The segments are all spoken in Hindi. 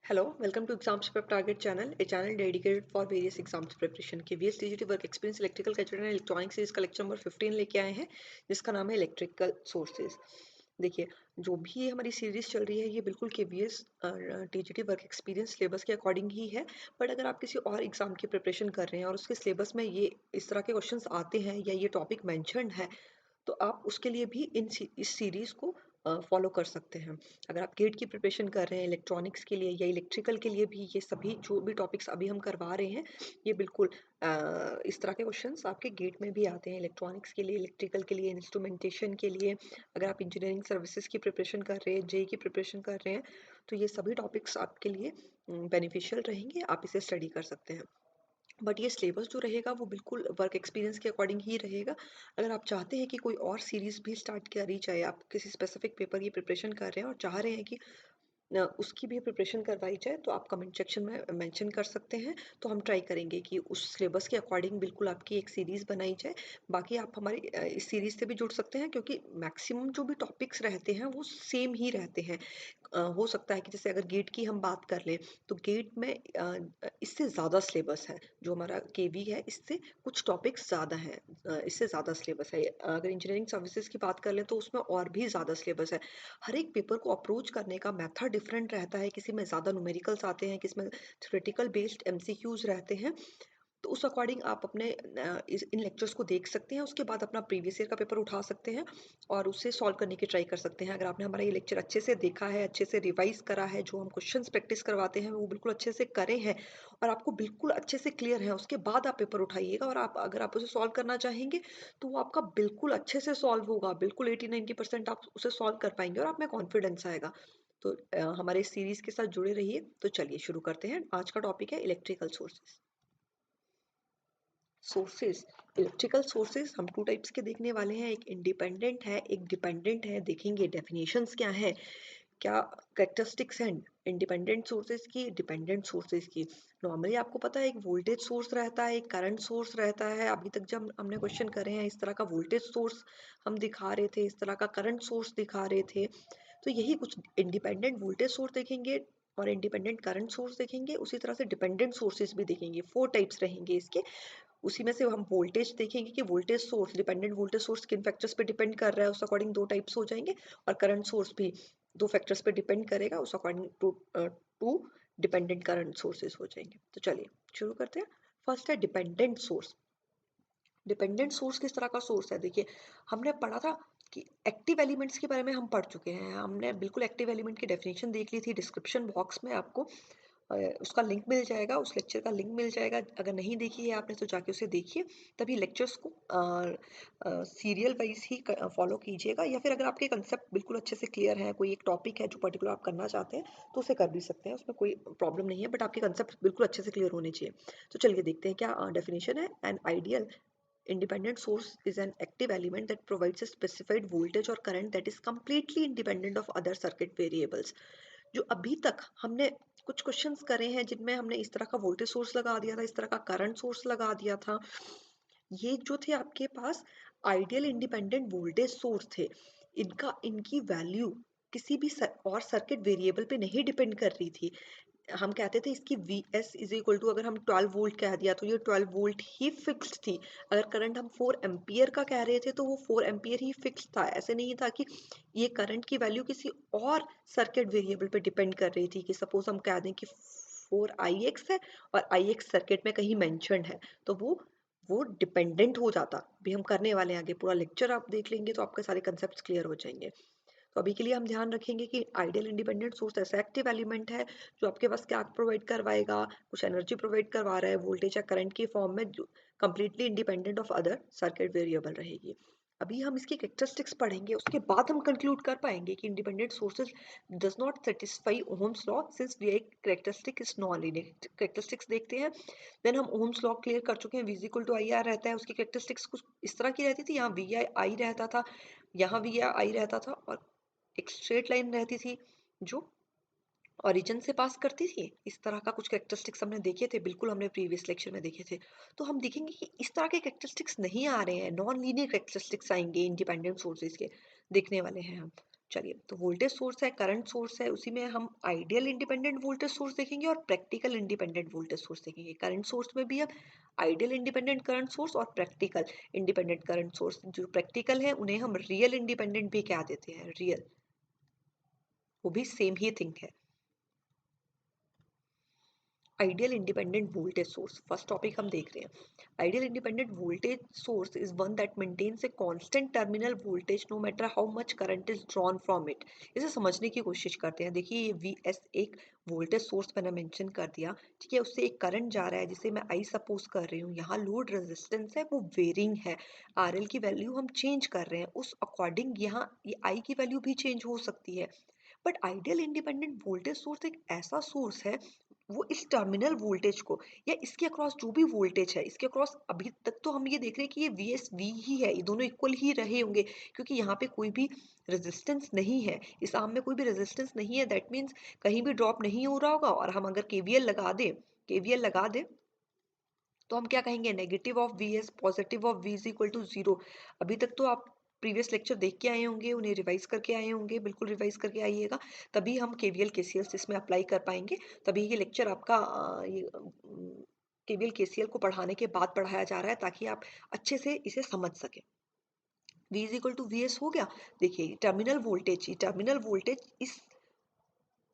Hello, welcome to Exams Prep Target channel, a channel dedicated for various exams preparation के VS TGT work experience electrical category and electronics series का लेक्चर नंबर 15 लेके आए हैं जिसका नाम है इलेक्ट्रिकल सोर्सेज। देखिए, जो भी हमारी सीरीज चल रही है ये बिल्कुल KVS TGT work experience syllabus के अकॉर्डिंग ही है। बट अगर आप किसी और एग्जाम की प्रिपरेशन कर रहे हैं और उसके सिलेबस में ये इस तरह के क्वेश्चंस आते हैं या ये टॉपिक मेंशन्ड है तो आप उसके लिए भी इस सीरीज़ को फॉलो कर सकते हैं। अगर आप गेट की प्रिपरेशन कर रहे हैं इलेक्ट्रॉनिक्स के लिए या इलेक्ट्रिकल के लिए भी, ये सभी जो भी टॉपिक्स अभी हम करवा रहे हैं ये बिल्कुल इस तरह के क्वेश्चंस आपके गेट में भी आते हैं। इलेक्ट्रॉनिक्स के लिए, इलेक्ट्रिकल के लिए, इंस्ट्रूमेंटेशन के लिए, अगर आप इंजीनियरिंग सर्विसेज की प्रिपरेशन कर रहे हैं, जेई की प्रिपरेशन कर रहे हैं, तो ये सभी टॉपिक्स आपके लिए बेनिफिशियल रहेंगे, आप इसे स्टडी कर सकते हैं। बट ये सिलेबस जो रहेगा वो बिल्कुल वर्क एक्सपीरियंस के अकॉर्डिंग ही रहेगा। अगर आप चाहते हैं कि कोई और सीरीज़ भी स्टार्ट करी जाए, आप किसी स्पेसिफिक पेपर की प्रिपरेशन कर रहे हैं और चाह रहे हैं कि उसकी भी प्रिपरेशन करवाई जाए तो आप कमेंट सेक्शन में मेंशन कर सकते हैं। तो हम ट्राई करेंगे कि उस सिलेबस के अकॉर्डिंग बिल्कुल आपकी एक सीरीज़ बनाई जाए। बाकी आप हमारी इस सीरीज़ से भी जुड़ सकते हैं क्योंकि मैक्सिमम जो भी टॉपिक्स रहते हैं वो सेम ही रहते हैं। हो सकता है कि जैसे अगर गेट की हम बात कर लें तो गेट में इससे ज़्यादा सिलेबस है। जो हमारा केवी है इससे कुछ टॉपिक्स ज़्यादा हैं, इससे ज़्यादा सिलेबस है। अगर इंजीनियरिंग सर्विसेज की बात कर लें तो उसमें और भी ज़्यादा सिलेबस है। हर एक पेपर को अप्रोच करने का मेथड डिफरेंट रहता है। किसी में ज़्यादा न्यूमेरिकल्स आते हैं, किसी में थ्योरेटिकल बेस्ड एमसीक्यूज रहते हैं। तो उस अकॉर्डिंग आप अपने इन लेक्चर्स को देख सकते हैं। उसके बाद अपना प्रीवियस ईयर का पेपर उठा सकते हैं और उससे सॉल्व करने की ट्राई कर सकते हैं। अगर आपने हमारा ये लेक्चर अच्छे से देखा है, अच्छे से रिवाइज करा है, जो हम क्वेश्चंस प्रैक्टिस करवाते हैं वो बिल्कुल अच्छे से करे हैं और आपको बिल्कुल अच्छे से क्लियर है, उसके बाद आप पेपर उठाइएगा और आप अगर आप उसे सॉल्व करना चाहेंगे तो वो आपका बिल्कुल अच्छे से सॉल्व होगा। बिल्कुल 80-90% आप उसे सॉल्व कर पाएंगे और आप में कॉन्फिडेंस आएगा। तो हमारे इस सीरीज के साथ जुड़े रहिए। तो चलिए शुरू करते हैं। आज का टॉपिक है electrical sources. Sources, electrical sources हम टू टाइप्स के देखने वाले हैं। एक इंडिपेंडेंट है, एक डिपेंडेंट है। देखेंगे डेफिनेशंस क्या है, क्या कैरेक्टरिस्टिक्स हैं इंडिपेंडेंट सोर्सेज की, डिपेंडेंट सोर्सेज की। नॉर्मली आपको पता है एक वोल्टेज सोर्स रहता है, एक करंट सोर्स रहता है। अभी तक जब हमने क्वेश्चन करे हैं इस तरह का वोल्टेज सोर्स हम दिखा रहे थे, इस तरह का करंट सोर्स दिखा रहे थे। तो यही कुछ इंडिपेंडेंट वोल्टेज सोर्स देखेंगे और इंडिपेंडेंट करंट सोर्स देखेंगे। उसी तरह से डिपेंडेंट सोर्सेज भी देखेंगे। 4 टाइप्स रहेंगे इसके। उसी में से हम वोल्टेज देखेंगे कि voltage source, dependent voltage source किन फैक्टर्स पे डिपेंड कर रहा है, उस अकॉर्डिंग 2 टाइप्स हो जाएंगे। और करंट सोर्स भी 2 फैक्टर्स पे डिपेंड करेगा, उस according to dependent current sources हो जाएंगे। तो चलिए शुरू करते हैं। फर्स्ट है डिपेंडेंट सोर्स। डिपेंडेंट सोर्स किस तरह का सोर्स है, देखिए हमने पढ़ा था कि एक्टिव एलिमेंट्स के बारे में हम पढ़ चुके हैं। हमने बिल्कुल एक्टिव एलिमेंट की डेफिनेशन देख ली थी। डिस्क्रिप्शन बॉक्स में आपको उसका लिंक मिल जाएगा, उस लेक्चर का लिंक मिल जाएगा। अगर नहीं देखी है आपने तो जाके उसे देखिए। तभी लेक्चर्स को सीरियल वाइज ही फॉलो कीजिएगा, या फिर अगर आपके कंसेप्ट बिल्कुल अच्छे से क्लियर है, कोई एक टॉपिक है जो पर्टिकुलर आप करना चाहते हैं तो उसे कर भी सकते हैं, उसमें कोई प्रॉब्लम नहीं है। बट आपके कंसेप्ट बिल्कुल अच्छे से क्लियर होने चाहिए। तो चलिए देखते हैं क्या डेफिनेशन है। An ideal independent source is an active element that provides a specified voltage or current that is completely independent of other circuit variables। जो अभी तक हमने कुछ क्वेश्चंस करे हैं जिनमें हमने इस तरह का वोल्टेज सोर्स लगा दिया था, इस तरह का करंट सोर्स लगा दिया था, ये जो थे आपके पास आइडियल इंडिपेंडेंट वोल्टेज सोर्स थे। इनकी वैल्यू किसी भी और सर्किट वेरिएबल पे नहीं डिपेंड कर रही थी। हम कहते थे इसकी V S is equal to, अगर हम 12 वोल्ट कह दिया तो ये 12 वोल्ट ही फिक्स्ड थी। अगर करंट हम 4 एम्पियर का कह रहे थे तो वो 4 एम्पियर ही फिक्स्ड था। ऐसे नहीं था कि ये करंट की वैल्यू किसी और सर्किट वेरिएबल पे डिपेंड कर रही थी। कि सपोज हम कह दें कि 4 आई एक्स है और आई एक्स सर्किट में कहीं मैंशनड है तो वो डिपेंडेंट हो जाता। अभी हम करने वाले हैं, आगे पूरा लेक्चर आप देख लेंगे तो आपके सारे कंसेप्ट क्लियर हो जाएंगे। तो अभी के लिए हम ध्यान रखेंगे कि आइडियल इंडिपेंडेंट सोर्स ऐसा एक्टिव एलिमेंट है जो आपके पास क्या प्रोवाइड करवाएगा, कुछ एनर्जी प्रोवाइड करवा रहा है वोल्टेज या करंट की फॉर्म में, जो completely independent of other circuit variable रहेगी। अभी हम इसकी कैरेक्टरिस्टिक्स पढ़ेंगे, उसके बाद हम कंक्लूड कर पाएंगे कि independent sources does not satisfy Ohm's law since V characteristic is non linear. Characteristics देखते हैं। देन हम ओम्स लॉ क्लियर कर चुके हैं। V is equal to I R रहता है, उसकी कैरेक्टरिस्टिक्स कुछ इस तरह की रहती थी। यहाँ वी आई आई रहता था, यहाँ वी आई रहता था, और एक स्ट्रेट लाइन रहती थी जो ओरिजिन से पास करती थी। इस तरह का कुछ कैरेक्टरिस्टिक्स हमने देखे थे, बिल्कुल हमने प्रीवियस लेक्चर में देखे थे। तो हम देखेंगे कि इस तरह के कैरेक्टरिस्टिक्स नहीं आ रहे हैं, नॉन लीनियर कैरेक्टरिस्टिक्स आएंगे इंडिपेंडेंट सोर्सेज के, देखने वाले हैं हम। चलिए, तो वोल्टेज सोर्स है, करंट सोर्स है, उसी में हम आइडियल इंडिपेंडेंट वोल्टेज सोर्स देखेंगे और प्रैक्टिकल इंडिपेंडेंट वोल्टेज सोर्स देखेंगे। करंट सोर्स में भी हम आइडियल इंडिपेंडेंट करंट सोर्स और प्रैक्टिकल इंडिपेंडेंट करंट सोर्स, जो प्रैक्टिकल है उन्हें हम रियल इंडिपेंडेंट भी कह देते हैं, रियल, वो भी सेम ही थिंग है। Ideal independent voltage source, first topic हम देख रहे हैं। Ideal independent voltage source is one that maintains a constant terminal voltage no matter how much current is drawn from it. इसे समझने की कोशिश करते हैं। देखिए, ये वी एस एक वोल्टेज सोर्स मैंने मेंशन कर दिया, ठीक है, उससे एक करंट जा रहा है जिसे मैं आई सपोज कर रही हूँ। यहाँ लोड रेजिस्टेंस है वो वेरिंग है, आर एल की वैल्यू हम चेंज कर रहे हैं, उस अकॉर्डिंग यहाँ ये आई की वैल्यू भी चेंज हो सकती है। But ideal independent voltage source एक ऐसा सोर्स है, वो इस टर्मिनल वोल्टेज को या इसके अक्रॉस जो भी वोल्टेज है, इसके अक्रॉस अभी तक तो हम ये देख रहे हैं कि ये वी एस वी ही है, ये दोनों इक्वल ही रहे होंगे, क्योंकि यहाँ पे कोई भी रेजिस्टेंस नहीं है, इस आर्म में कोई भी रेजिस्टेंस नहीं है। दैट मीन्स कहीं भी ड्रॉप नहीं हो रहा होगा। और हम अगर केवीएल लगा दें, केवीएल लगा दें, तो हम क्या कहेंगे, negative of V S positive of V is equal to zero. अभी तक तो आप प्रीवियस लेक्चर देख के आए होंगे, उन्हें रिवाइज करके आए होंगे, बिल्कुल रिवाइज करके आइएगा, तभी हम केवीएल केसीएल इसमें अप्लाई कर पाएंगे। तभी ये लेक्चर आपका ये केवीएल केसीएल को पढ़ाने के बाद पढ़ाया जा रहा है, ताकि आप अच्छे से इसे समझ सकें। V is equal to V S हो गया। देखिए, टर्मिनल वोल्टेज इस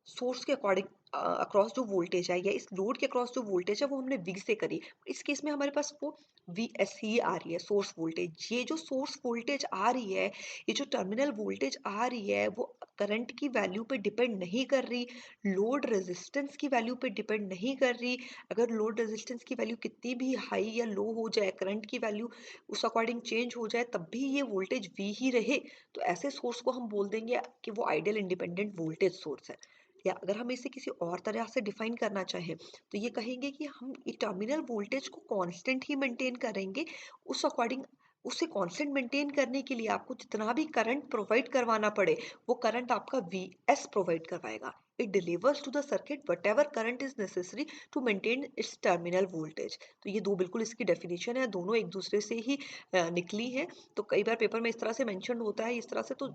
सोर्स के अकॉर्डिंग अक्रॉस जो वोल्टेज है, या इस लोड के अक्रॉस जो वोल्टेज है, वो हमने वी से करी। इस केस में हमारे पास वो वी एस ही आ रही है, सोर्स वोल्टेज। ये जो सोर्स वोल्टेज आ रही है, ये जो टर्मिनल वोल्टेज आ रही है, वो करंट की वैल्यू पे डिपेंड नहीं कर रही, लोड रेजिस्टेंस की वैल्यू पे डिपेंड नहीं कर रही। अगर लोड रेजिस्टेंस की वैल्यू कितनी भी हाई या लो हो जाए, करंट की वैल्यू उस अकॉर्डिंग चेंज हो जाए, तब भी ये वोल्टेज वी ही रहे, तो ऐसे सोर्स को हम बोल देंगे कि वो आइडियल इंडिपेंडेंट वोल्टेज सोर्स है। या अगर हम इसे किसी और तरह से डिफाइन करना चाहें, तो ये कहेंगे कि हम एक टर्मिनल वोल्टेज को कांस्टेंट ही मेंटेन करेंगे, उस अकॉर्डिंग उसे कांस्टेंट मेंटेन करने के लिए आपको जितना भी करंट प्रोवाइड करवाना पड़े, वो करंट आपका वी एस प्रोवाइड करवाएगा। It delivers to the circuit whatever current is necessary to maintain its terminal voltage. तो ये दो बिल्कुल इसकी डेफिनेशन है, दोनों एक दूसरे से ही निकली है। तो कई बार पेपर में इस तरह से मेंशन होता है, इस तरह से, तो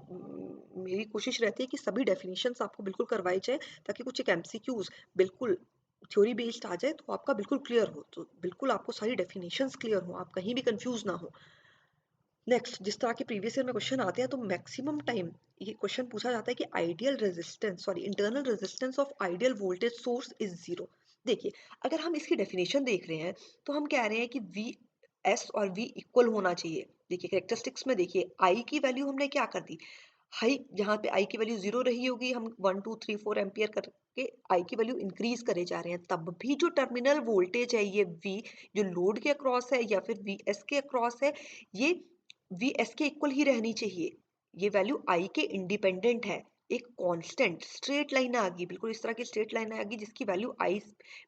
मेरी कोशिश रहती है कि सभी डेफिनेशंस आपको बिल्कुल करवाई जाए, ताकि कुछ एक एमसीक्यूज बिल्कुल थ्योरी बेस्ड आ जाए, तो आपका बिल्कुल क्लियर हो, तो बिल्कुल आपको सारी डेफिनेशंस क्लियर हो, आप कहीं भी कंफ्यूज ना हो। नेक्स्ट, जिस तरह के प्रीवियस ईयर में क्वेश्चन आते हैं, तो मैक्सिमम टाइम ये क्वेश्चन पूछा जाता है कि ideal resistance, sorry, internal resistance of ideal voltage source is zero. देखिए, अगर हम इसकी डेफिनेशन देख रहे हैं, तो हम कह रहे हैं कि वी एस और वी इक्वल होना चाहिए। देखिए, कैरेक्टरिस्टिक्स में देखिए, आई की वैल्यू हमने क्या कर दी, हाई, जहाँ पे आई की वैल्यू जीरो रही होगी, हम 1 2 3 4 एम्पियर करके आई की वैल्यू इंक्रीज करे जा रहे हैं, तब भी जो टर्मिनल वोल्टेज है, ये वी जो लोड के अक्रॉस है या फिर वी एस के अक्रॉस है, ये वी एस के इक्वल ही रहनी चाहिए। ये वैल्यू आई के इंडिपेंडेंट है। एक कांस्टेंट स्ट्रेट लाइन आ गई, बिल्कुल इस तरह की स्ट्रेट लाइन आ गई जिसकी वैल्यू आई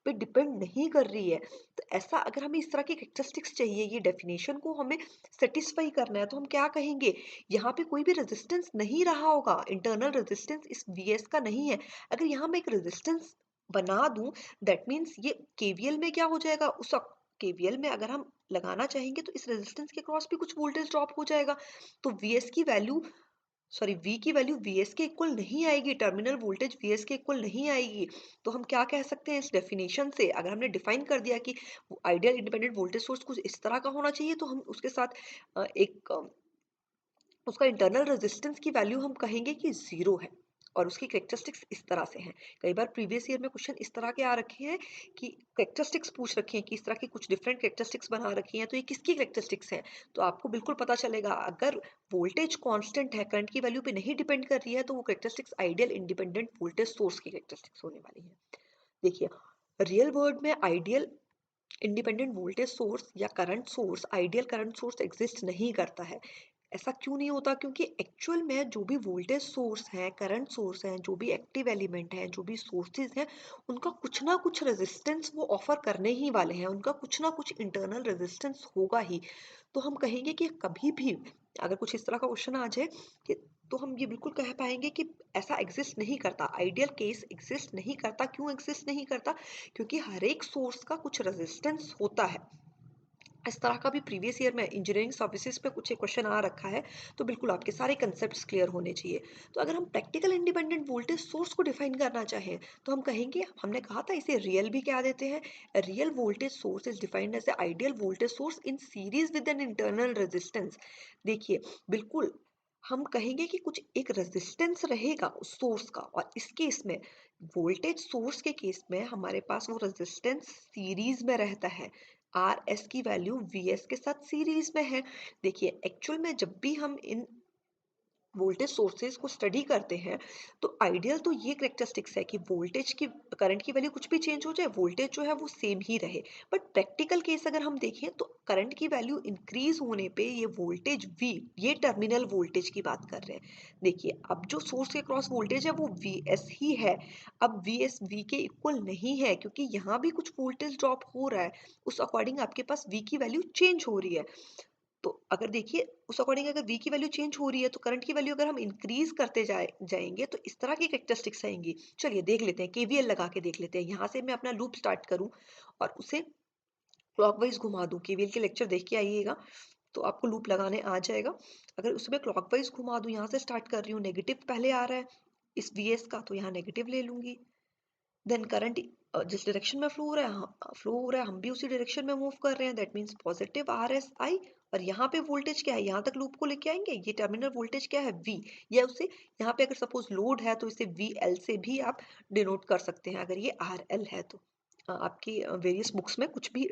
पे डिपेंड नहीं कर रही है। तो ऐसा अगर हमें इस तरह की कैरेक्टरिस्टिक्स चाहिए, ये डेफिनेशन को हमें सेटिस्फाई करना है, तो हम क्या कहेंगे, यहाँ पे कोई भी रेजिस्टेंस नहीं रहा होगा, इंटरनल रेजिस्टेंस इस वी एस का नहीं है। अगर यहाँ मैं एक रेजिस्टेंस बना दूं, दैट मीन्स ये केवीएल में क्या हो जाएगा, उस केवीएल में अगर हम लगाना चाहेंगे, तो इस रेजिस्टेंस के क्रॉस भी कुछ वोल्टेज ड्रॉप हो जाएगा। तो वीएस की वैल्यू, सॉरी, वी की वैल्यू वीएस के इक्वल नहीं आएगी, टर्मिनल वोल्टेज वीएस के इक्वल नहीं आएगी। तो हम क्या कह सकते हैं इस डेफिनेशन से, अगर हमने डिफाइन कर दिया कि आइडियल इंडिपेंडेंट वोल्टेज सोर्स कुछ इस तरह का होना चाहिए, तो हम उसके साथ उसका इंटरनल रेजिस्टेंस की वैल्यू हम कहेंगे कि जीरो है, और उसकी कैरेक्टरिस्टिक्स इस तरह से हैं। कई बार प्रीवियस ईयर में क्वेश्चन इस तरह के आ रखे हैं कि कैरेक्टरिस्टिक्स पूछ रखे हैं कि इस तरह की कुछ डिफरेंट कैरेक्टरिस्टिक्स बना रखी हैं, तो ये किसकी कैरेक्टरिस्टिक्स हैं, तो आपको बिल्कुल पता चलेगा। अगर वोल्टेज कांस्टेंट है, करंट की वैल्यू पे नहीं डिपेंड कर रही है, तो वो characteristics ideal independent voltage source की कैरेक्टरिस्टिक्स होने वाली है। देखिए, रियल वर्ल्ड में आइडियल इंडिपेंडेंट वोल्टेज सोर्स या current source, ideal current source exist नहीं करता है। ऐसा क्यों नहीं होता, क्योंकि एक्चुअल में जो भी वोल्टेज सोर्स है, करंट सोर्स है, जो भी एक्टिव एलिमेंट है, जो भी सोर्सेज हैं, उनका कुछ ना कुछ रेजिस्टेंस वो ऑफर करने ही वाले हैं, उनका कुछ ना कुछ इंटरनल रेजिस्टेंस होगा ही। तो हम कहेंगे कि कभी भी अगर कुछ इस तरह का क्वेश्चन आ जाए कि, तो हम ये बिल्कुल कह पाएंगे कि ऐसा एग्जिस्ट नहीं करता, आइडियल केस एग्जिस्ट नहीं करता। क्यों एग्जिस्ट नहीं करता, क्योंकि हर एक सोर्स का कुछ रेजिस्टेंस होता है। इस तरह का भी प्रीवियस ईयर में इंजीनियरिंग सर्विसेज पे कुछ एक क्वेश्चन आ रखा है, तो बिल्कुल आपके सारे कंसेप्ट्स क्लियर होने चाहिए। तो अगर हम प्रैक्टिकल इंडिपेंडेंट वोल्टेज सोर्स को डिफाइन करना चाहें, तो हम कहेंगे, हमने कहा था इसे रियल भी क्या देते हैं, real voltage source is defined as ideal voltage source in series with an internal resistance. देखिए, बिल्कुल हम कहेंगे कि कुछ एक रेजिस्टेंस रहेगा उस सोर्स का, और इस केस में वोल्टेज सोर्स के केस में हमारे पास वो रेजिस्टेंस सीरीज में रहता है, आर एस की वैल्यू वी एस के साथ सीरीज में है। देखिए, एक्चुअल में जब भी हम इन वोल्टेज सोर्सेज को स्टडी करते हैं, तो आइडियल तो ये करेक्टरिस्टिक्स है कि वोल्टेज की, करंट की वैल्यू कुछ भी चेंज हो जाए, वोल्टेज जो है वो सेम ही रहे। बट प्रैक्टिकल केस अगर हम देखें, तो करंट की वैल्यू इंक्रीज होने पे ये वोल्टेज वी, ये टर्मिनल वोल्टेज की बात कर रहे हैं। देखिए, अब जो सोर्स के क्रॉस वोल्टेज है वो वी एस ही है। अब वी एस वी के इक्वल नहीं है, क्योंकि यहाँ भी कुछ वोल्टेज ड्रॉप हो रहा है, उस अकॉर्डिंग आपके पास वी की वैल्यू चेंज हो रही है। तो अगर देखिए, उस अकॉर्डिंग अगर v की वैल्यू चेंज हो रही है, तो करंट की वैल्यू अगर हम इंक्रीज करते जाएंगे, तो इस तरह की कैरेक्टरिस्टिक्स आएंगी। चलिए देख लेते हैं, केवीएल लगा के देख लेते हैं। यहाँ से मैं अपना लूप स्टार्ट करूं और उसे क्लॉकवाइज घुमा दूं। केवीएल के लेक्चर देख के आइएगा, तो आपको लूप लगाने आ जाएगा। अगर उसमें क्लॉकवाइज घुमा दूं, यहाँ से स्टार्ट कर रही हूँ, नेगेटिव पहले आ रहा है इस वीएस का, तो यहाँ नेगेटिव ले लूंगी। देन करंट जिस डायरेक्शन में फ्लो हो रहा है हम भी उसी डायरेक्शन में मूव कर रहे हैं, that means positive are S आई। और यहाँ पे वोल्टेज क्या है, यहाँ तक लूप को लेके आएंगे, ये टर्मिनल वोल्टेज क्या है, वी। या उसे यहाँ पे अगर सपोज लोड है, तो इसे वी एल से भी आप डिनोट कर सकते हैं, अगर ये आर एल है तो। आपकी वेरियस बुक्स में कुछ भी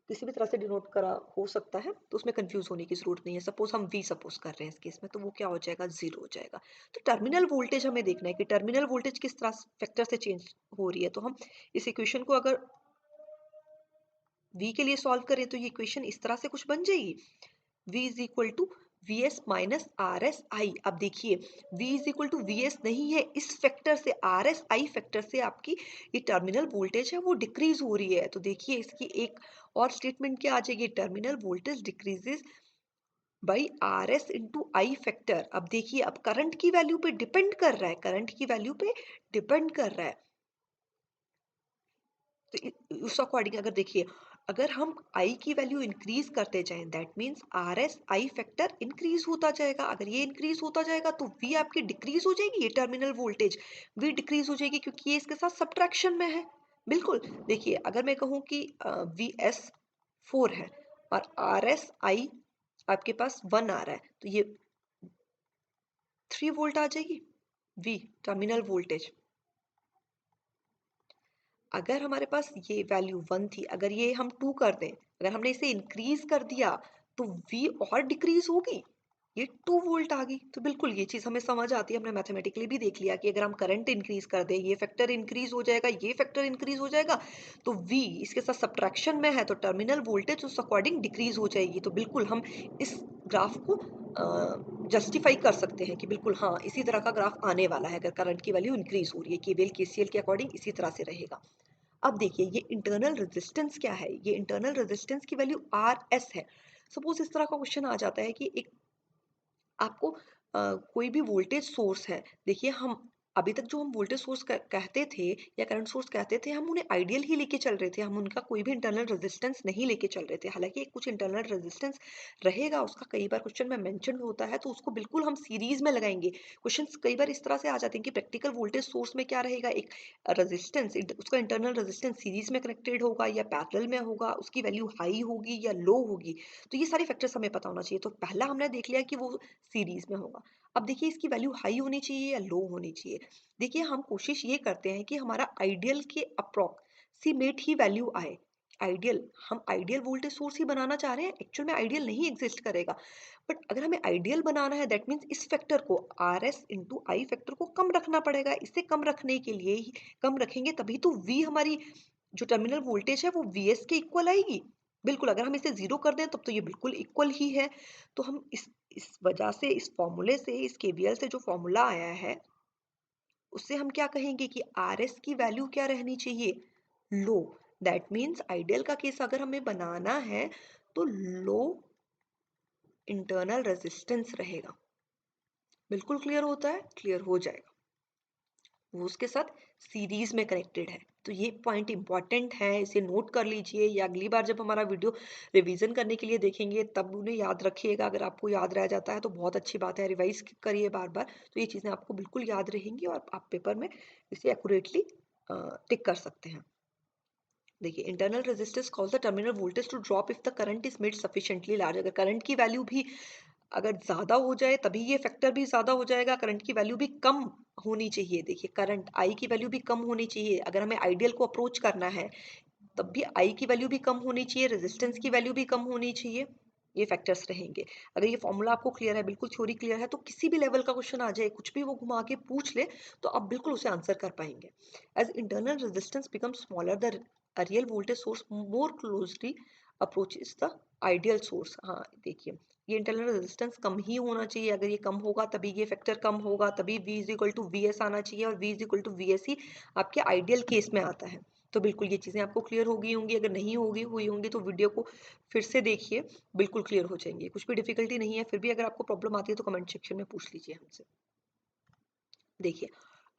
किसी भी तरह से डिनोट करा हो सकता है, तो उसमें कंफ्यूज होने की जरूरत नहीं है। सपोज हम वी सपोज कर रहे हैं इस केस में, तो वो क्या हो जाएगा, जीरो हो जाएगा। तो टर्मिनल वोल्टेज हमें देखना है कि टर्मिनल वोल्टेज किस तरह फैक्टर से चेंज हो रही है। तो हम इस इक्वेशन को अगर v के लिए सॉल्व करें, तो ये इक्वेशन इस तरह से कुछ बन जाएगी, v is equal to V S minus R S I. अब देखिए, v is equal to V S नहीं है, इस फैक्टर से, आर एस आई फैक्टर से आपकी ये टर्मिनल वोल्टेज है वो डिक्रीज हो रही है। तो देखिए, इसकी एक और स्टेटमेंट क्या आ जाएगी, terminal voltage decreases by are S into I factor. अब देखिए, अब करंट की वैल्यू पे डिपेंड कर रहा है, करंट की वैल्यू पे डिपेंड कर रहा है। तो उस अकॉर्डिंग अगर देखिए, अगर हम आई की वैल्यू इंक्रीज करते जाएं, that means R S I factor increase होता जाएगा। अगर ये इंक्रीज होता जाएगा, तो वी आपकी डिक्रीज हो जाएगी, ये टर्मिनल वोल्टेज वी डिक्रीज हो जाएगी, क्योंकि ये इसके साथ सब्ट्रैक्शन में है। बिल्कुल। देखिए, अगर मैं कहूँ कि वी एस 4 है और आर एस आई आपके पास 1 आ रहा है, तो ये 3 वोल्ट आ जाएगी वी, टर्मिनल वोल्टेज। अगर हमारे पास ये वैल्यू 1 थी, अगर ये हम 2 कर दें, अगर हमने इसे इंक्रीज कर दिया, तो वी और डिक्रीज होगी, ये 2 वोल्ट आ गई। तो बिल्कुल ये चीज हमें समझ आती है, हमने मैथमेटिकली भी देख लिया कि अगर हम करंट इंक्रीज कर दें, ये फैक्टर इंक्रीज हो जाएगा, ये फैक्टर इंक्रीज हो जाएगा, तो वी इसके साथ सब्ट्रैक्शन में है, तो टर्मिनल वोल्टेज उस अकॉर्डिंग डिक्रीज हो जाएगी। तो बिल्कुल हम इस ग्राफ को जस्टिफाई कर सकते हैं कि बिल्कुल हाँ, इसी तरह का ग्राफ आने वाला है, अगर करंट की वैल्यू इंक्रीज हो रही है, केवीएल केसीएल के अकॉर्डिंग इसी तरह से रहेगा। अब देखिए, ये इंटरनल रेजिस्टेंस क्या है, ये इंटरनल रेजिस्टेंस की वैल्यू आर एस है। सपोज इस तरह का क्वेश्चन आ जाता है कि एक आपको कोई भी वोल्टेज सोर्स है। देखिए, हम अभी तक जो हम वोल्टेज सोर्स कहते थे या करंट सोर्स कहते थे, हम उन्हें आइडियल ही लेके चल रहे थे, हम उनका कोई भी इंटरनल रेजिस्टेंस नहीं लेके चल रहे थे। हालांकि कुछ इंटरनल रेजिस्टेंस रहेगा, उसका कई बार क्वेश्चन में मेंशन होता है, तो उसको बिल्कुल हम सीरीज में लगाएंगे। क्वेश्चन कई बार इस तरह से आ जाते हैं कि प्रैक्टिकल वोल्टेज सोर्स में क्या रहेगा, एक रेजिस्टेंस, उसका इंटरनल रेजिस्टेंस सीरीज में कनेक्टेड होगा या पैरेलल में होगा, उसकी वैल्यू हाई होगी या लो होगी। तो ये सारे फैक्टर्स हमें पता होना चाहिए। तो पहला हमने देख लिया कि वो सीरीज में होगा। अब देखिए, इसकी वैल्यू हाई होनी चाहिए या लो होनी चाहिए। देखिए, हम कोशिश ये करते हैं कि हमारा आइडियल के अप्रोक्सीमेट ही वैल्यू आए। आइडियल, हम आइडियल वोल्टेज सोर्स ही बनाना चाह रहे हैं, एक्चुअल में आइडियल नहीं एग्जिस्ट करेगा। बट अगर हमें आइडियल बनाना है, दैट मीन्स इस फैक्टर को, are S into I factor को कम रखना पड़ेगा। इसे कम रखने के लिए ही, कम रखेंगे तभी तो वी हमारी जो टर्मिनल वोल्टेज है वो वी एस के इक्वल आएगी। बिल्कुल, अगर हम इसे जीरो कर दें, तब तो ये बिल्कुल इक्वल ही है। तो हम इस वजह से, इस फॉर्मूले से, इस केवीएल से जो फॉर्मूला आया है, उससे हम क्या कहेंगे कि आर एस की वैल्यू क्या रहनी चाहिए, लो। दैट मीन्स आइडियल का केस अगर हमें बनाना है, तो लो इंटरनल रेजिस्टेंस रहेगा। बिल्कुल क्लियर होता है, क्लियर हो जाएगा। वो उसके साथ सीरीज में कनेक्टेड है। तो ये पॉइंट इंपॉर्टेंट है, इसे नोट कर लीजिए या अगली बार जब हमारा वीडियो रिवीजन करने के लिए देखेंगे तब उन्हें याद रखिएगा। अगर आपको याद रह जाता है तो बहुत अच्छी बात है, रिवाइज करिए बार बार, तो ये चीज़ें आपको बिल्कुल याद रहेंगी और आप पेपर में इसे एक्यूरेटली टिक कर सकते हैं। देखिए, internal resistance cause the terminal voltage to drop if the current is made sufficiently large. अगर करंट की वैल्यू भी अगर ज़्यादा हो जाए तभी ये फैक्टर भी ज़्यादा हो जाएगा, करंट की वैल्यू भी कम होनी चाहिए। देखिए, करंट आई की वैल्यू भी कम होनी चाहिए। अगर हमें आइडियल को अप्रोच करना है तब भी आई की वैल्यू भी कम होनी चाहिए, रेजिस्टेंस की वैल्यू भी कम होनी चाहिए। ये फैक्टर्स रहेंगे। अगर ये फॉर्मूला आपको क्लियर है, बिल्कुल थ्योरी क्लियर है, तो किसी भी लेवल का क्वेश्चन आ जाए, कुछ भी वो घुमा के पूछ ले, तो आप बिल्कुल उसे आंसर कर पाएंगे। As internal resistance become smaller, the real voltage source more closely approaches the ideal source. हाँ, देखिए, ये इंटरनल रेजिस्टेंस कम ही होना चाहिए। अगर ये कम होगा तभी ये फैक्टर कम होगा, तभी V is equal to V S आना चाहिए, और V is equal to V S ही आपके आइडियल केस में आता है। तो बिल्कुल ये चीज़ें आपको क्लियर हो गई होंगी। अगर नहीं होगी हुई होंगी तो वीडियो को फिर से देखिए, बिल्कुल क्लियर हो जाएंगे। कुछ भी डिफिकल्टी नहीं है, फिर भी अगर आपको प्रॉब्लम आती है तो कमेंट सेक्शन में पूछ लीजिए हमसे। देखिए,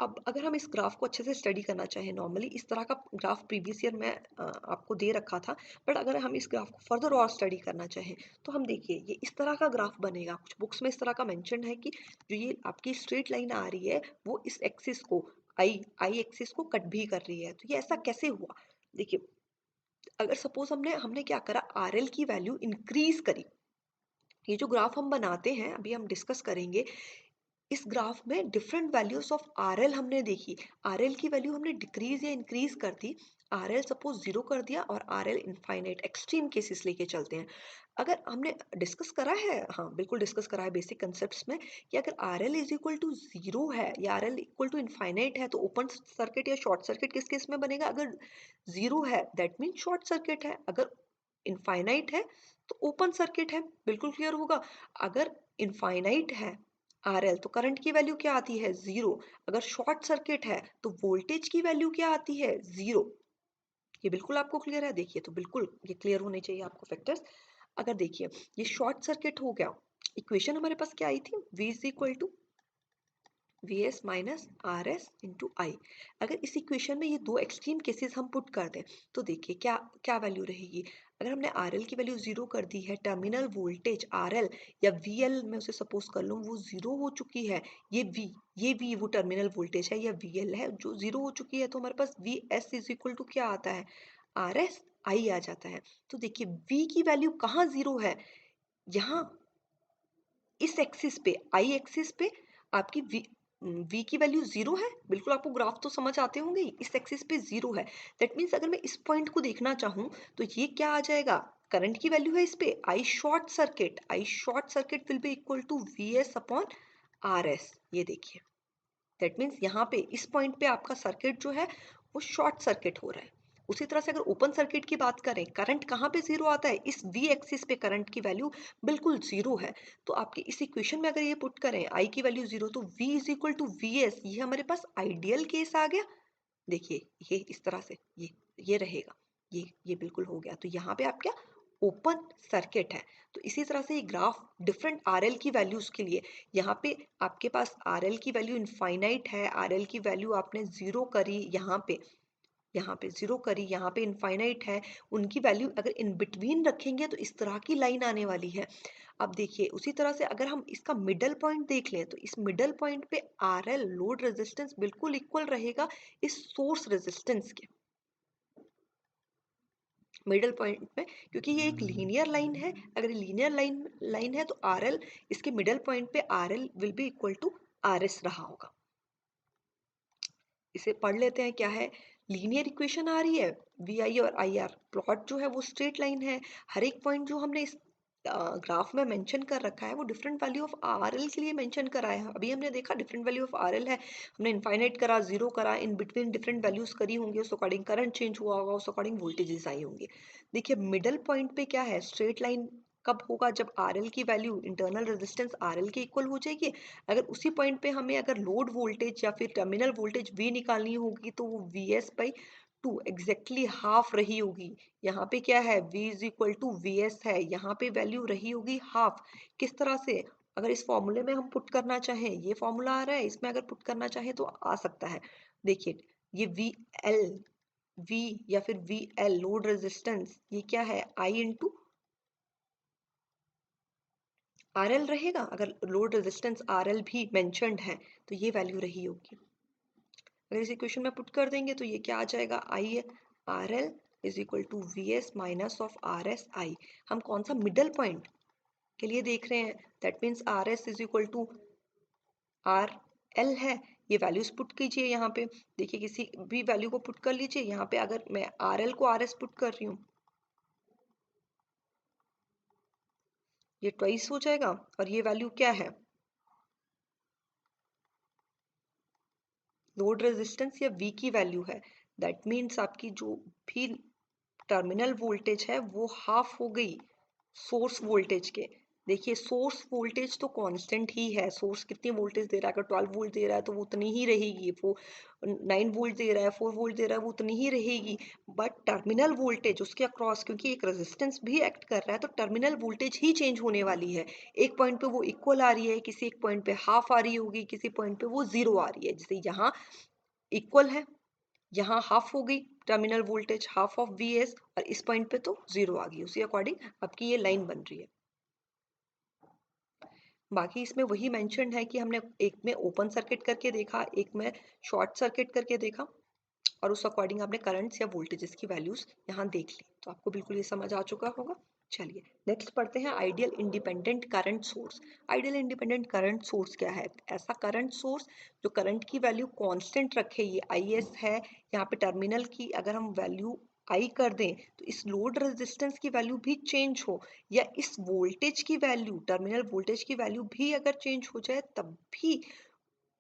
अब अगर हम इस ग्राफ को अच्छे से स्टडी करना चाहें, नॉर्मली इस तरह का ग्राफ प्रीवियस ईयर में आपको दे रखा था, बट अगर हम इस ग्राफ को फर्दर और स्टडी करना चाहें तो हम देखिए ये इस तरह का ग्राफ बनेगा। कुछ बुक्स में इस तरह का मेंशन है कि जो ये आपकी स्ट्रेट लाइन आ रही है वो इस एक्सिस को, आई आई एक्सिस को कट भी कर रही है। तो ये ऐसा कैसे हुआ? देखिए, अगर सपोज हमने हमने क्या करा, आरएल की वैल्यू इंक्रीज करी। ये जो ग्राफ हम बनाते हैं अभी हम डिस्कस करेंगे, इस ग्राफ में डिफरेंट वैल्यूज ऑफ आरएल हमने देखी। आरएल की वैल्यू हमने डिक्रीज या इंक्रीज कर दी। आरएल सपोज 0 कर दिया और आरएल इनफाइनाइट, एक्सट्रीम केसेस लेके चलते हैं। अगर हमने डिस्कस करा है, हाँ बिल्कुल डिस्कस करा है बेसिक कंसेप्ट्स में, कि अगर आरएल इज इक्वल टू 0 है या आरएल इक्वल टू इनफाइनाइट है तो ओपन सर्किट या शॉर्ट सर्किट किस केस में बनेगा? अगर 0 है दैट मीन शॉर्ट सर्किट है, अगर इनफाइनाइट है तो ओपन सर्किट है। बिल्कुल क्लियर होगा। अगर इनफाइनाइट है आरएल तो करंट की वैल्यू क्या आती है? 0। अगर शॉर्ट सर्किट है तो वोल्टेज की वैल्यू क्या आती है? 0। ये बिल्कुल आपको क्लियर है। देखिए, तो बिल्कुल ये क्लियर होने चाहिए आपको फैक्टर्स। अगर देखिए ये शॉर्ट सर्किट हो गया, इक्वेशन हमारे पास क्या आई थी? V is equal to V S minus R S into I. अगर इस इक्वेशन में ये दो एक्सट्रीम केसेस हम पुट कर दें तो देखिए क्या क्या वैल्यू रहेगी। अगर हमने आर एल की वैल्यू 0 कर दी है, टर्मिनल वोल्टेज आर एल या वी एल में उसे सपोज कर लूँ वो 0 हो चुकी है। ये वी वो टर्मिनल वोल्टेज है या वी एल है जो 0 हो चुकी है, तो हमारे पास V S is equal to क्या आता है? आर एस आई आ जाता है। तो देखिए वी की वैल्यू कहाँ 0 है? यहाँ इस एक्सिस पे, आई एक्सिस पे आपकी v की वैल्यू 0 है। बिल्कुल आपको ग्राफ तो समझ आते होंगे ही। इस एक्सिस पे 0 है, दैट मीन्स अगर मैं इस पॉइंट को देखना चाहूँ तो ये क्या आ जाएगा? करंट की वैल्यू है इस पे, I short circuit will be equal to V S upon R S. ये देखिए, दैट मीन्स यहाँ पे इस पॉइंट पे आपका सर्किट जो है वो शॉर्ट सर्किट हो रहा है। उसी तरह से अगर ओपन सर्किट की बात करें, करंट कहाँ पे 0 आता है? इस v एक्सिस पे करंट की वैल्यू बिल्कुल 0 है। तो आपके इस इक्वेशन में अगर ये पुट करें i की वैल्यू 0 तो v is equal to V S, ये हमारे पास आइडियल केस आ गया। देखिए ये इस तरह से ये रहेगा, ये बिल्कुल हो गया। तो यहाँ पे आप क्या, ओपन सर्किट है। तो इसी तरह से ये ग्राफ डिफरेंट आरएल की वैल्यूज के लिए, यहाँ पे आपके पास आरएल की वैल्यू इनफाइनाइट है, आरएल की वैल्यू आपने 0 करी, यहाँ पे 0 करी, यहाँ पे इनफाइनाइट है। उनकी वैल्यू अगर इन बिटवीन रखेंगे तो इस तरह की लाइन आने वाली है। अब देखिए उसी तरह से अगर हम इसका मिडल पॉइंट देख लें तो इस मिडल पॉइंट पे आरएल लोड रेजिस्टेंस बिल्कुल इक्वल रहेगा इस सोर्स रेजिस्टेंस के मिडल पॉइंट में, क्योंकि ये एक लीनियर लाइन है। अगर लीनियर लाइन है तो आरएल इसके मिडल पॉइंट पे RL will be equal to RS रहा होगा। इसे पढ़ लेते हैं क्या है। लीनियर इक्वेशन आ रही है, वी आई और आई आर, प्लॉट जो है वो स्ट्रेट लाइन है। हर एक पॉइंट जो हमने इस ग्राफ में मेंशन कर रखा है वो different value of R L के लिए मेंशन करा है। अभी हमने देखा different value of are L है, हमने इनफाइनाइट करा, 0 करा, इन बिटवीन डिफरेंट वैल्यूज करी होंगी, उस अकॉर्डिंग करंट चेंज हुआ होगा, उस अकॉर्डिंग वोल्टेजेस आई होंगी। देखिए मिडल पॉइंट पे क्या है, स्ट्रेट लाइन कब होगा? जब आर एल की value internal resistance R L के इक्वल हो जाएगी। अगर उसी पॉइंट पे हमें अगर लोड वोल्टेज या फिर टर्मिनल वोल्टेज V निकालनी होगी तो वो V S by two exactly half रही होगी। यहाँ पे क्या है, V is equal to V S है, यहाँ पे वैल्यू रही होगी हाफ। किस तरह से? अगर इस फॉर्मूले में हम पुट करना चाहें, ये फॉर्मूला आ रहा है, इसमें अगर पुट करना चाहें तो आ सकता है। देखिए ये वी या फिर वी एल लोड रेजिस्टेंस, ये क्या है, आई इंटू आर एल रहेगा। अगर लोड रेजिस्टेंस आर एल भी मेंशन्ड है तो ये वैल्यू रही होगी। अगर इस इक्वेशन में पुट कर देंगे तो ये क्या आ जाएगा, I R L is equal to V S minus of R S I. हम कौन सा मिडल पॉइंट के लिए देख रहे हैं, that means R S is equal to R L है। ये वैल्यूज पुट कीजिए यहाँ पे, देखिए किसी भी वैल्यू को पुट कर लीजिए। यहाँ पे अगर मैं आर एल को आर एस पुट कर रही हूँ, ये ट्वाइस हो जाएगा, और ये वैल्यू क्या है, लोड रेजिस्टेंस या वी की वैल्यू है। दैट मीन्स आपकी जो भी टर्मिनल वोल्टेज है वो हाफ हो गई सोर्स वोल्टेज के। देखिए सोर्स वोल्टेज तो कांस्टेंट ही है, सोर्स कितनी वोल्टेज दे रहा है, अगर 12 वोल्ट दे रहा है तो वो उतनी ही रहेगी, वो 9 वोल्ट दे रहा है, 4 वोल्ट दे रहा है, वो उतनी ही रहेगी। बट टर्मिनल वोल्टेज उसके अक्रॉस, क्योंकि एक रेजिस्टेंस भी एक्ट कर रहा है, तो टर्मिनल वोल्टेज ही चेंज होने वाली है। एक पॉइंट पे वो इक्वल आ रही है, किसी एक पॉइंट पे हाफ आ रही होगी, किसी पॉइंट पे वो जीरो आ रही है। जैसे यहाँ इक्वल है, यहाँ हाफ हो गई terminal voltage, half of V S, और इस पॉइंट पे तो जीरो आ गई। उसी अकॉर्डिंग आपकी ये लाइन बन रही है। बाकी इसमें वही मेंशन्ड है कि हमने एक में ओपन सर्किट करके देखा, एक में शॉर्ट सर्किट करके देखा, और उस अकॉर्डिंग आपने करंट्स या वोल्टेजेस की वैल्यूज यहाँ देख ली। तो आपको बिल्कुल ये समझ आ चुका होगा। चलिए नेक्स्ट पढ़ते हैं ideal independent current source. Ideal independent current source क्या है, ऐसा करंट सोर्स जो करंट की वैल्यू कांस्टेंट रखे। ये आई एस है, यहाँ पे टर्मिनल की अगर हम वैल्यू आई कर दें तो इस लोड रेजिस्टेंस की वैल्यू भी चेंज हो, या इस वोल्टेज की वैल्यू, टर्मिनल वोल्टेज की वैल्यू भी अगर चेंज हो जाए, तब भी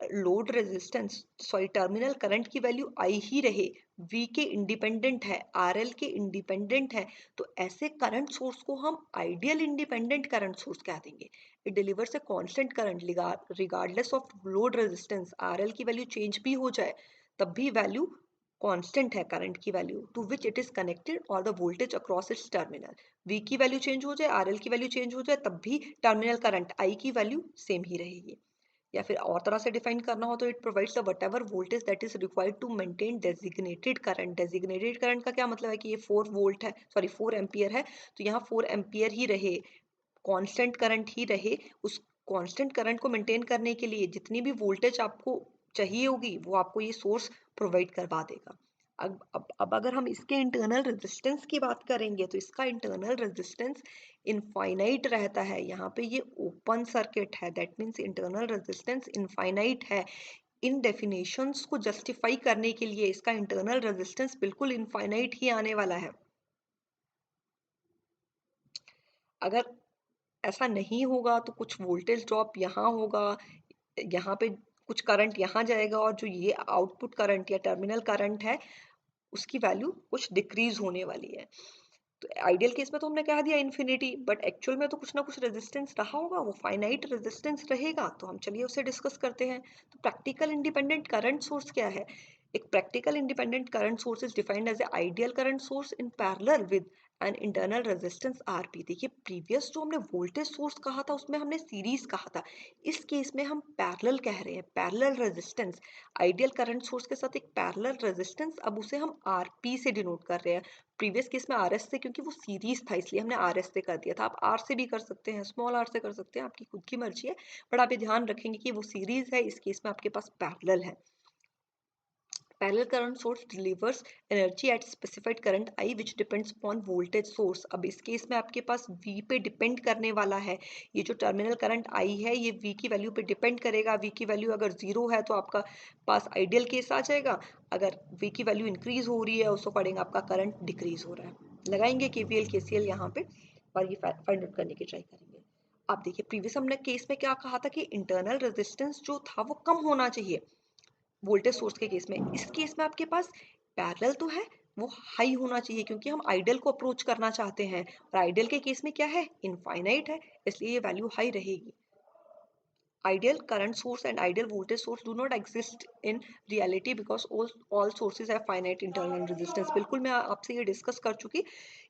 load resistance sorry terminal current की वैल्यू आई ही रहे, वी के इंडिपेंडेंट है, आर एल के इंडिपेंडेंट है, तो ऐसे करंट सोर्स को हम आइडियल इंडिपेंडेंट करंट सोर्स कह देंगे। It delivers a constant current regardless of load resistance. R L की वैल्यू चेंज भी हो जाए तब भी वैल्यू कांस्टेंट है करंट की value to which it is connected और the voltage across its terminal. V की वैल्यू चेंज हो जाए, आर एल की वैल्यू चेंज हो जाए, तब भी टर्मिनल करंट आई की वैल्यू सेम ही रहेगी। या फिर और तरह से डिफाइन करना हो तो it provides the whatever voltage that is required to maintain designated current. Designated current का क्या मतलब है कि ये 4 वोल्ट है, सॉरी 4 एम्पियर है, तो यहाँ 4 एम्पियर ही रहे, कांस्टेंट करंट ही रहे। उस कांस्टेंट करंट को मेंटेन करने के लिए जितनी भी वोल्टेज आपको चाहिए होगी वो आपको ये सोर्स प्रोवाइड करवा देगा। अब अगर हम इसके इंटरनल रेजिस्टेंस की बात करेंगे तो इसका इंटरनल रेजिस्टेंस इनफाइनाइट रहता है। यहाँ पे ये ओपन सर्किट है, that means internal resistance infinite है। इन डेफिनेशंस को जस्टिफाई करने के लिए इसका इंटरनल रेजिस्टेंस बिल्कुल इनफाइनाइट ही आने वाला है। अगर ऐसा नहीं होगा तो कुछ वोल्टेज ड्रॉप यहाँ होगा, यहाँ पे कुछ करंट यहाँ जाएगा, और जो ये आउटपुट करंट या टर्मिनल करंट है उसकी वैल्यू कुछ डिक्रीज होने वाली है। तो आइडियल केस में तो हमने कह दिया इन्फिनिटी, बट एक्चुअल में तो कुछ ना कुछ रेजिस्टेंस रहा होगा, वो फाइनाइट रेजिस्टेंस रहेगा। तो हम चलिए उसे डिस्कस करते हैं। तो प्रैक्टिकल इंडिपेंडेंट करंट सोर्स क्या है। एक practical independent current source is defined as a ideal current source in parallel with an internal resistance RP. देखिए प्रीवियस जो हमने वोल्टेज सोर्स कहा था उसमें हमने सीरीज कहा था, इस केस में हम पैरेलल कह रहे हैं, parallel resistance. Ideal current source के साथ एक पैरेलल रेजिस्टेंस, अब उसे हम आरपी से डिनोट कर रहे हैं। प्रीवियस केस में आर एस से, क्योंकि वो सीरीज था इसलिए हमने आर एस से कर दिया था। आप आर से भी कर सकते हैं, स्मॉल आर से कर सकते हैं, आपकी खुद की मर्जी है, बट आप ये ध्यान रखेंगे कि वो सीरीज है, इस केस में आपके पास पैरेलल है। Parallel current source delivers energy at specified current I which depends upon voltage source। अब इस केस में आपके पास V पे डिपेंड करने वाला है। ये जो टर्मिनल करंट I है ये V की वैल्यू पे डिपेंड करेगा। V की वैल्यू अगर 0 है तो आपका पास आइडियल केस आ जाएगा, अगर V की वैल्यू इंक्रीज हो रही है उस अकॉर्डिंग आपका करंट डिक्रीज हो रहा है। लगाएंगे KVL KCL यहाँ पे और ये फाइंड आउट करने की ट्राई करेंगे। अब देखिए प्रीवियस हमने केस में क्या कहा था कि इंटरनल रेजिस्टेंस जो था वो कम होना चाहिए वोल्टेज सोर्स के केस में। इस केस में आपके पास पैरेलल तो है, वो हाई होना चाहिए क्योंकि हम आइडियल को अप्रोच करना चाहते हैं, और आइडियल के केस में क्या है, इनफाइनाइट है, इसलिए ये वैल्यू हाई रहेगी। Ideal current source and ideal voltage source do not exist in reality because all sources have finite internal resistance। बिल्कुल मैं आपसे ये डिस्कस कर चुकी,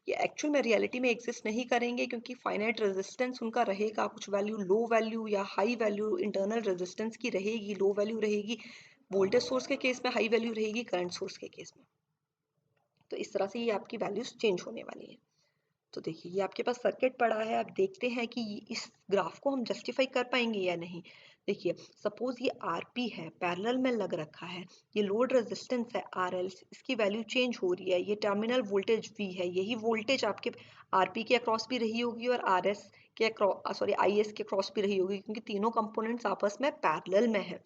ये एक्चुअल में रियलिटी में एग्जिस्ट नहीं करेंगे क्योंकि फाइनाइट रेजिस्टेंस उनका रहेगा, कुछ वैल्यू लो वैल्यू या हाई वैल्यू इंटरनल रेजिस्टेंस की रहेगी, लो वैल्यू रहेगी। वोल्टेज सोर्स के केस में हाई वैल्यू रहेगी करंट सोर्स के केस में। तो इस तरह से ये आपकी वैल्यूज चेंज होने वाली है। तो देखिए ये आपके पास सर्किट पड़ा है, अब देखते हैं कि इस ग्राफ को हम जस्टिफाई कर पाएंगे या नहीं। देखिए सपोज ये आरपी है, पैरेलल में लग रखा है, ये लोड रेजिस्टेंस है आरएल, इसकी वैल्यू चेंज हो रही है, ये टर्मिनल वोल्टेज वी है, यही वोल्टेज आपके आरपी के अक्रॉस भी रही होगी और आरएस के अक्रॉस, सॉरी आईएस के अक्रॉस भी रही होगी, क्योंकि तीनों कंपोनेंट्स आपस में पैरेलल में है।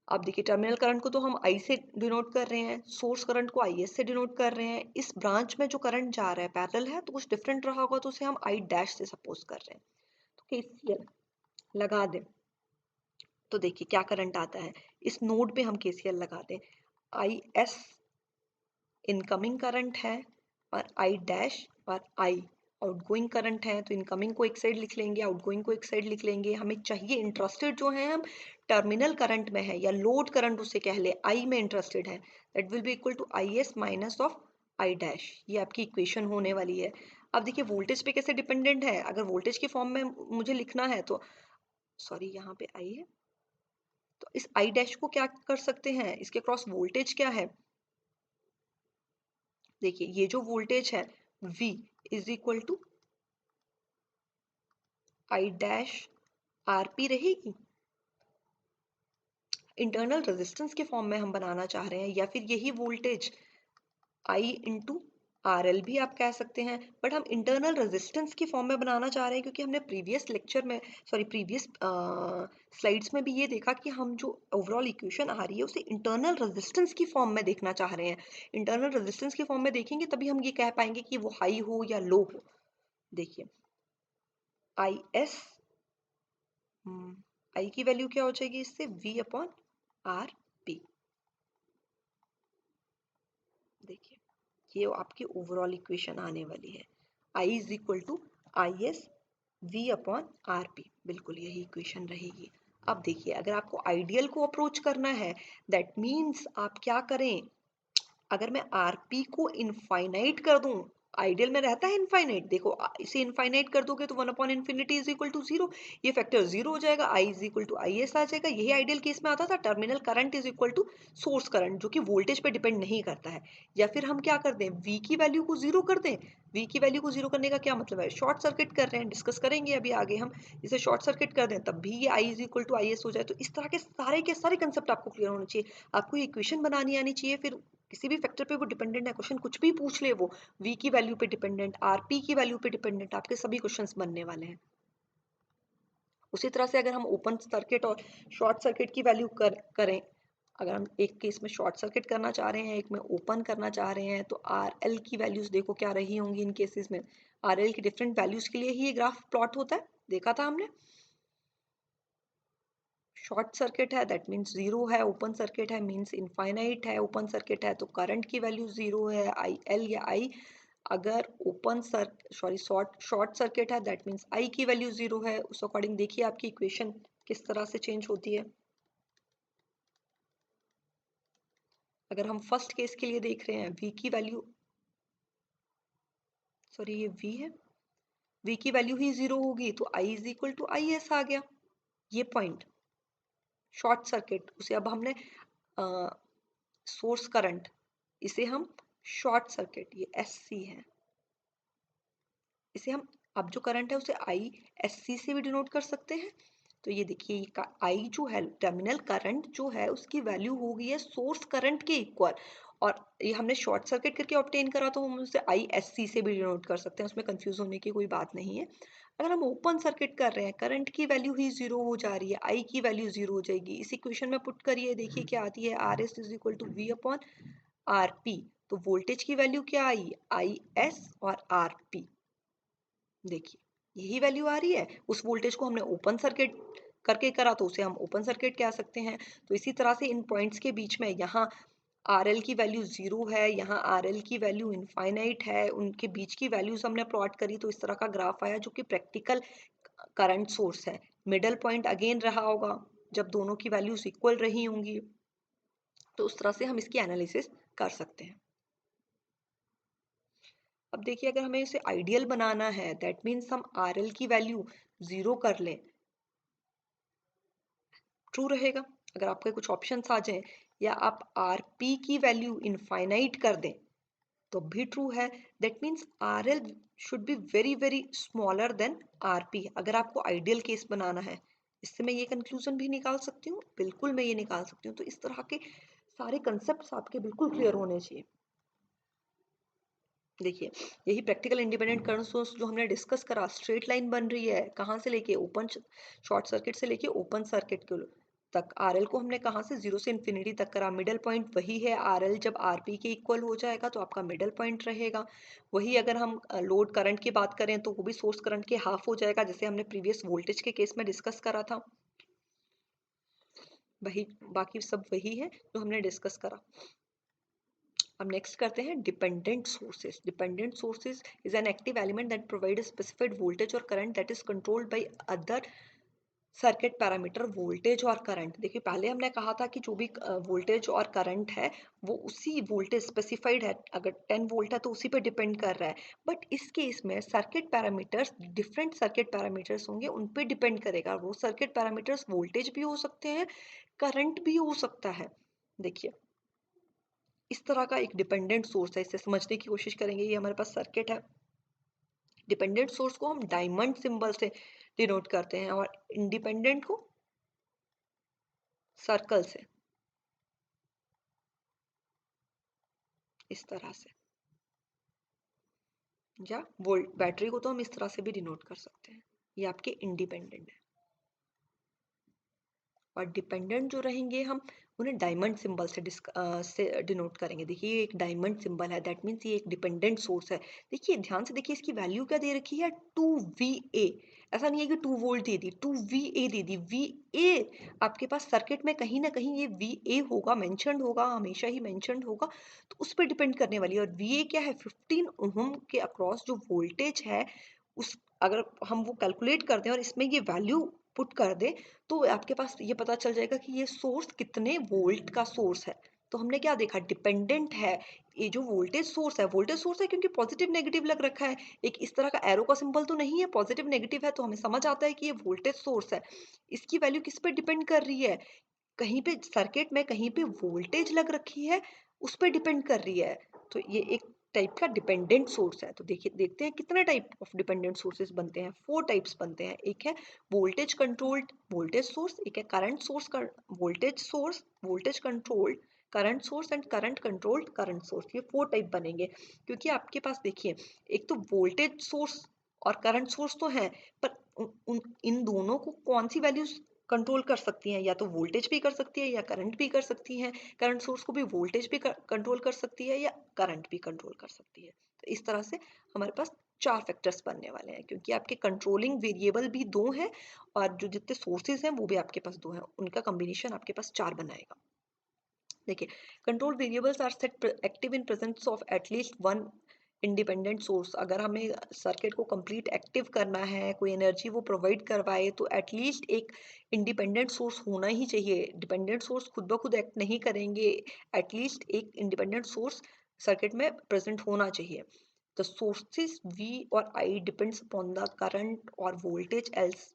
अब देखिए टर्मिनल करंट को तो हम आई से डिनोट कर रहे हैं, सोर्स करंट को आई एस से डिनोट कर रहे हैं, इस ब्रांच में जो करंट जा रहा है पैरेलल है तो कुछ डिफरेंट रहा होगा, तो उसे हम आई डैश से सपोज कर रहे हैं। तो केसीएल लगा दें तो देखिए क्या करंट आता है, इस नोड पे हम केसीएल लगा दें, आई एस इनकमिंग करंट है और आई डैश और आई आउटगोइंग करंट है, तो इनकमिंग को एक साइड लिख लेंगे, आउटगोइंग को एक साइड लिख लेंगे। हमें चाहिए इंटरेस्टेड जो है हम टर्मिनल करंट में है या लोड करंट उसे कह ले, आई में इंटरेस्टेड है, that will be equal to I S minus of I dash. ये आपकी इक्वेशन होने वाली है। अब देखिए वोल्टेज पे कैसे डिपेंडेंट है, अगर वोल्टेज के फॉर्म में मुझे लिखना है तो सॉरी यहाँ पे आई है, तो इस आई डैश को क्या कर सकते हैं, इसके क्रॉस वोल्टेज क्या है, देखिए ये जो वोल्टेज है V is equal to I dash R P रहेगी, इंटरनल रेजिस्टेंस के फॉर्म में हम बनाना चाह रहे हैं, या फिर यही voltage I into R L भी आप कह सकते हैं, बट हम इंटरनल रेजिस्टेंस के फॉर्म में बनाना चाह रहे हैं क्योंकि हमने प्रीवियस लेक्चर में, सॉरी प्रीवियस स्लाइड्स में भी ये देखा कि हम जो ओवरऑल इक्वेशन आ रही है उसे इंटरनल रेजिस्टेंस की फॉर्म में देखना चाह रहे हैं। इंटरनल रेजिस्टेंस की फॉर्म में देखेंगे तभी हम ये कह पाएंगे कि वो हाई हो या लो हो। देखिए आई एस, आई की वैल्यू क्या हो जाएगी इससे, V अपॉन आर पी। देखिए ये आपकी ओवरऑल इक्वेशन आने वाली है, I is equal to I S V upon R P, बिल्कुल यही इक्वेशन रहेगी। अब देखिए अगर आपको आइडियल को अप्रोच करना है, दैट मीन्स आप क्या करें, अगर मैं आरपी को इनफाइनाइट कर दूं, आइडियल में रहता है इनफाइनाइट, देखो इसे इनफाइनाइट कर दोगे तो 1 upon infinity is equal to 0, ये फैक्टर 0 हो जाएगा, I is equal to I S आ जाएगा। यही आइडियल केस में आता था, terminal current is equal to source current जो कि वोल्टेज पे डिपेंड नहीं करता है। या फिर हम क्या कर दें, वी की वैल्यू को 0 कर दें। वी की वैल्यू को 0 करने का क्या मतलब है, शॉर्ट सर्किट कर रहे हैं, डिस्कस करेंगे अभी आगे हम, इसे शॉर्ट सर्किट कर दें तब भी ये I is equal to I S हो जाए। तो इस तरह के सारे कंसेप्ट आपको क्लियर होने चाहिए, आपको ये इक्वेशन बनानी आनी चाहिए, फिर किसी भी फैक्टर पे वो डिपेंडेंट है, क्वेश्चन कुछ भी पूछ ले, वो वी की वैल्यू पे डिपेंडेंट, आरपी की वैल्यू पे डिपेंडेंट, आपके सभी क्वेश्चंस बनने वाले हैं। उसी तरह से अगर हम ओपन सर्किट और शॉर्ट सर्किट की वैल्यू करें, अगर हम एक केस में शॉर्ट सर्किट करना चाह रहे हैं, एक में ओपन करना चाह रहे हैं, तो आर एल की वैल्यूज देखो क्या रही होंगी इन केसेस में। आर एल की डिफरेंट वैल्यूज के लिए ही ये ग्राफ प्लॉट होता है, देखा था हमने। शॉर्ट सर्किट है दैट मीन्स 0 है, ओपन सर्किट है मीन्स इनफाइनाइट है, ओपन सर्किट है तो करंट की वैल्यू 0 है, आई एल या आई। अगर ओपन सॉरी शॉर्ट सर्किट है दैट मीन्स आई की वैल्यू 0 है। उस अकॉर्डिंग देखिए आपकी इक्वेशन किस तरह से चेंज होती है। अगर हम फर्स्ट केस के लिए देख रहे हैं, V की वैल्यू, सॉरी ये V है, V की वैल्यू ही 0 होगी तो I is equal to I S आ गया। ये पॉइंट शॉर्ट सर्किट, उसे अब हमने सोर्स करंट, इसे हम शॉर्ट सर्किट, ये एस सी है, इसे हम अब जो करंट है उसे आई एस सी से भी डिनोट कर सकते हैं। तो ये देखिए ये आई जो है टर्मिनल करंट जो है उसकी वैल्यू हो गई है सोर्स करंट के इक्वल, और ये हमने शॉर्ट सर्किट करके ऑब्टेन करा तो हम उसे आई एस सी से भी डिनोट कर सकते हैं, उसमें कंफ्यूज होने की कोई बात नहीं है। अगर हम ओपन सर्किट कर रहे हैं, करंट की वैल्यू ही 0 हो जा रही है, आई की वैल्यू 0 हो जाएगी। इस इक्वेशन में पुट करिए, देखिए क्या आती है, R S is equal to V upon R P. तो वोल्टेज की वैल्यू क्या आई, आई एस और आर पी, देखिए यही वैल्यू आ रही है। उस वोल्टेज को हमने ओपन सर्किट करके करा तो उसे हम ओपन सर्किट कह सकते हैं। तो इसी तरह से इन पॉइंट्स के बीच में यहाँ आर एल की वैल्यू 0 है, यहाँ आर एल की वैल्यू इनफाइनाइट है, उनके बीच की वैल्यूज हमने प्लॉट करी तो इस तरह का ग्राफ आया जो कि प्रैक्टिकल करंट सोर्स है। मिडल पॉइंट अगेन रहा होगा जब दोनों की वैल्यूज इक्वल रही होंगी, तो उस तरह से हम इसकी एनालिसिस कर सकते हैं। अब देखिए अगर हमें इसे आइडियल बनाना है दैट मीन्स हम आर एल की वैल्यू 0 कर लें, ट्रू रहेगा। अगर आपके कुछ ऑप्शंस आ जाएं या आप आरपी की वैल्यू इनफाइनाइट कर दें तो भी ट्रू है। That means R L should be very very smaller than RP, अगर आपको आइडियल केस बनाना है। इससे मैं ये कंक्लूजन भी निकाल सकती हूँ, बिल्कुल मैं ये निकाल सकती हूँ। तो इस तरह के सारे कंसेप्ट आपके बिल्कुल क्लियर होने चाहिए। देखिए, यही प्रैक्टिकल इंडिपेंडेंट करंट सोर्स जो हमने डिस्कस करा, स्ट्रेट लाइन बन रही है कहाँ से लेके ओपन, शॉर्ट सर्किट से लेके ओपन सर्किट के तक। आरएल को हमने कहाँ से 0 से इंफिनिटी तक करा, मिडल पॉइंट वही है आरएल। जब आरपी के इक्वल हो जाएगा तो आपका मिडल पॉइंट रहेगा वही। अगर हम लोड करंट की बात करें तो वो भी सोर्स करंट के हाफ हो जाएगा, जैसे हमने प्रीवियस वोल्टेज के केस में डिस्कस करा था। वही, बाकी सब वही है जो हमने डिस्कस करा। अब नेक्स्ट करते हैं dependent sources. Dependent sources is an active element that provide specified voltage और current that is controlled by other circuit parameter voltage और करंट। देखिए, पहले हमने कहा था कि जो भी वोल्टेज और करंट है वो उसी वोल्टेज स्पेसिफाइड है, अगर 10 वोल्ट है तो उसी पे डिपेंड कर रहा है। बट इस केस में circuit parameters, different circuit parameters होंगे, उन पे डिपेंड करेगा। वो सर्किट पैरामीटर्स वोल्टेज भी हो सकते हैं, करंट भी हो सकता है। देखिए, इस तरह का एक डिपेंडेंट सोर्स है, इसे समझने की कोशिश करेंगे। ये हमारे पास सर्किट है। डिपेंडेंट सोर्स को हम डायमंड सिंबल से डिनोट करते हैं और इंडिपेंडेंट को सर्कल से, इस तरह से। या वोल्ट, बैटरी को तो हम इस तरह से भी डिनोट कर सकते हैं। ये आपके इंडिपेंडेंट है। और डिपेंडेंट जो रहेंगे हम उन्हें डायमंड सिंबल से डिनोट करेंगे। देखिए, ये एक डायमंड सिंबल है, दैट मीन्स ये एक डिपेंडेंट सोर्स है। देखिए, ध्यान से देखिए, इसकी वैल्यू क्या दे रखी है, 2VA। ऐसा नहीं है कि 2 वोल्ट दे दी, 2VA दे दी। VA आपके पास सर्किट में कहीं ना कहीं ये VA होगा, मेंशन्ड होगा, हमेशा ही मेंशन्ड होगा। तो उस पर डिपेंड करने वाली है। और VA क्या है, 15 ओहम के अक्रॉस जो वोल्टेज है, उस, अगर हम वो कैलकुलेट करते हैं और इसमें ये वैल्यू पुट कर दें तो आपके पास ये पता चल जाएगा कि ये सोर्स कितने वोल्ट का सोर्स है। तो हमने क्या देखा, डिपेंडेंट है। ये जो वोल्टेज सोर्स है, वोल्टेज सोर्स है क्योंकि पॉजिटिव नेगेटिव लग रखा है। एक इस तरह का एरो का सिंबल तो नहीं है, पॉजिटिव नेगेटिव है, तो हमें समझ आता है कि ये वोल्टेज सोर्स है। इसकी वैल्यू किस पे डिपेंड कर रही है, कहीं पे सर्किट में कहीं पे वोल्टेज लग रखी है, उस पर डिपेंड कर रही है। तो ये एक टाइप का डिपेंडेंट सोर्स है। तो देखिए, देखते हैं कितने टाइप ऑफ डिपेंडेंट सोर्सेज बनते हैं। 4 टाइप्स बनते हैं। एक है वोल्टेज कंट्रोल्ड वोल्टेज सोर्स, एक है current source source, voltage controlled current source and current controlled current source. ये 4 टाइप बनेंगे। क्योंकि आपके पास देखिए, एक तो वोल्टेज सोर्स और करंट सोर्स तो है, पर इन दोनों को कौन सी वैल्यूज कंट्रोल कर सकती हैं, या तो वोल्टेज भी कर सकती है या करंट भी कर सकती हैं। करंट सोर्स को भी वोल्टेज भी कंट्रोल कर सकती है या करंट भी कंट्रोल कर सकती है। तो इस तरह से हमारे पास 4 फैक्टर्स बनने वाले हैं, क्योंकि आपके कंट्रोलिंग वेरिएबल भी 2 हैं और जो जितने सोर्सेज हैं वो भी आपके पास 2 हैं, उनका कॉम्बिनेशन आपके पास 4 बनाएगा। देखिए, control variables are set active in presence of at least one independent source. अगर हमें सर्किट को कंप्लीट एक्टिव करना है, कोई एनर्जी वो प्रोवाइड करवाए, तो एटलीस्ट एक इंडिपेंडेंट सोर्स होना ही चाहिए। डिपेंडेंट सोर्स खुद ब खुद एक्ट नहीं करेंगे, एटलीस्ट एक इंडिपेंडेंट सोर्स सर्किट में प्रेजेंट होना चाहिए। द सोर्सेज V और I depends upon the current और voltage else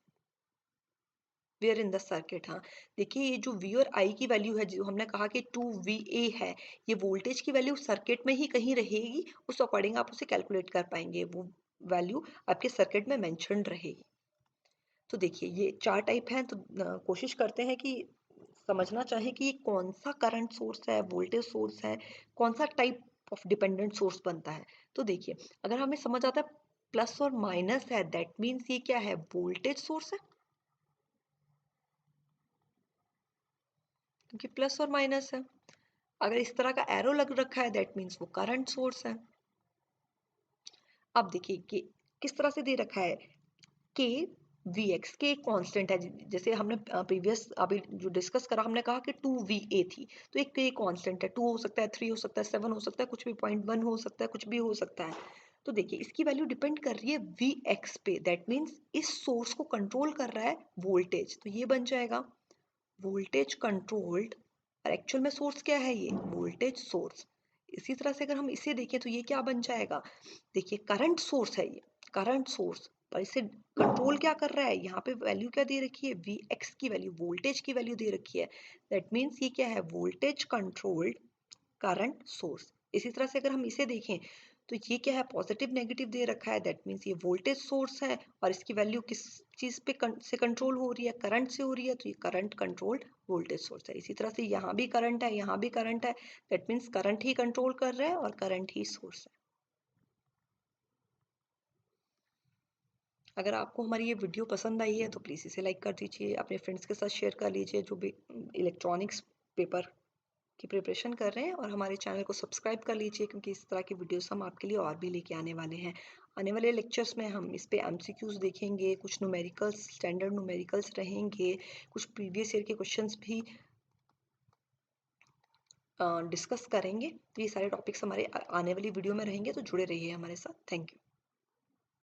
where in the circuit. हाँ, देखिए, ये जो V और I की वैल्यू है, जो हमने कहा कि 2VA है, ये वोल्टेज की वैल्यू सर्किट में ही कहीं रहेगी, उस अकॉर्डिंग आप उसे कैलकुलेट कर पाएंगे। वो वैल्यू आपके सर्किट में मेंशन्ड रहेगी। तो देखिए, ये 4 टाइप हैं। तो कोशिश करते हैं कि समझना चाहे कि ये कौन सा करंट सोर्स है, वोल्टेज सोर्स है, कौन सा टाइप ऑफ डिपेंडेंट सोर्स बनता है। तो देखिए, अगर हमें समझ आता है प्लस और माइनस है, दैट मीन्स ये क्या है, वोल्टेज सोर्स है, क्योंकि प्लस और माइनस है। अगर इस तरह का एरो लग रखा है, दैट मीन्स वो करंट सोर्स है। अब देखिए कि किस तरह से दे रखा है, के वी एक्स, के एक कांस्टेंट है। जैसे हमने प्रीवियस अभी जो डिस्कस करा, हमने कहा कि 2VA थी, तो एक के कांस्टेंट है। 2 हो सकता है, 3 हो सकता है, 7 हो सकता है, कुछ भी, 0.1 हो सकता है, कुछ भी हो सकता है। तो देखिए, इसकी वैल्यू डिपेंड कर रही है Vx पे, दैट मीन्स इस सोर्स को कंट्रोल कर रहा है वोल्टेज। तो ये बन जाएगा वोल्टेज कंट्रोल्ड, और एक्चुअल में सोर्स क्या है, ये वोल्टेज सोर्स। इसी तरह से अगर हम इसे देखें तो ये क्या बन जाएगा, देखिए करंट सोर्स है, ये करंट सोर्स। पर इसे कंट्रोल क्या कर रहा है, यहाँ पे वैल्यू क्या दे रखी है, Vx की वैल्यू, वोल्टेज की वैल्यू दे रखी है। दैट मीन्स ये क्या है, वोल्टेज कंट्रोल्ड करंट सोर्स। इसी तरह से अगर हम इसे देखें तो ये क्या है, पॉजिटिव नेगेटिव दे रखा है। दैट मीन्स ये वोल्टेज सोर्स है और इसकी वैल्यू किस चीज पे से कंट्रोल हो रही है, करंट से हो रही है, तो ये करंट कंट्रोल्ड वोल्टेज सोर्स है। इसी तरह से यहाँ भी करंट है, यहाँ भी करंट है। That means current he control कर रहा है और करंट ही सोर्स है। अगर आपको हमारी ये वीडियो पसंद आई है तो प्लीज़ इसे लाइक कर दीजिए, अपने फ्रेंड्स के साथ शेयर कर लीजिए जो भी इलेक्ट्रॉनिक्स पेपर की प्रिपरेशन कर रहे हैं, और हमारे चैनल को सब्सक्राइब कर लीजिए क्योंकि इस तरह की वीडियोस हम आपके लिए और भी लेके आने वाले हैं। आने वाले लेक्चर्स में हम इस पे एमसीक्यूज देखेंगे, कुछ न्यूमेरिकल्स, स्टैंडर्ड न्यूमेरिकल्स रहेंगे, कुछ प्रीवियस ईयर के क्वेश्चंस भी डिस्कस करेंगे। तो ये सारे टॉपिक्स हमारे आने वाली वीडियो में रहेंगे, तो जुड़े रहिए हमारे साथ। Thank you.